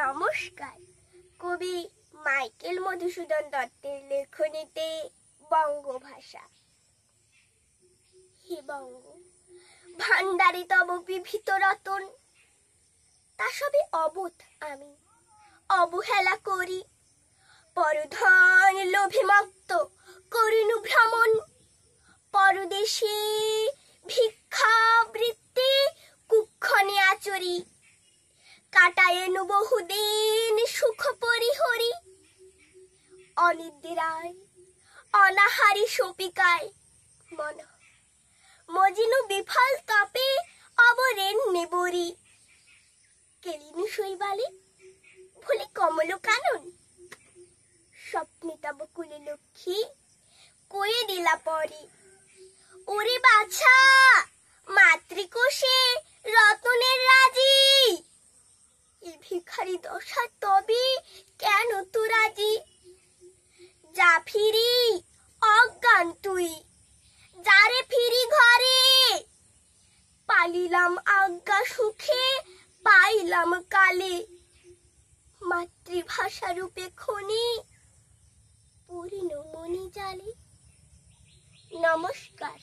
নমস্কার। কবি মাইকেল মধুসূদন দত্তের লেখনীতে বঙ্গভাষা। হে বঙ্গ, ভান্ডারে তব বিভীত রতন, তা সবে অবোধ আমি অবহেলা করি। পরধন লোভে মত্ত করিনু ভ্রমণ, পরদেশে ভিক্ষাবৃত্তি কুক্ষণে আচরি। কাটায়েনু বহুদিন সুখ পরিহরি, অনিদ্রায় অনাহারি শোপিকায় মন মজিনু বিফল তপে অবরেণ্যে বরি। কেলিনু শৈবালে ভুলি কমল কানন, স্বপ্নে তব কুলে লক্ষ্মী কয়ে দিলা পরি। ওরে বাছা, মাতৃকোষে রতনের রাজি, এ ভিখারি দশা তবে কেন তো রাজি? যা ফিরি অজ্ঞান তুই, যারে ফিরি ঘরে, পালিলাম আজ্ঞা সুখে পাইলাম কালে। মাতৃভাষা রূপে খনি পূর্ণ মনি জালে। নমস্কার।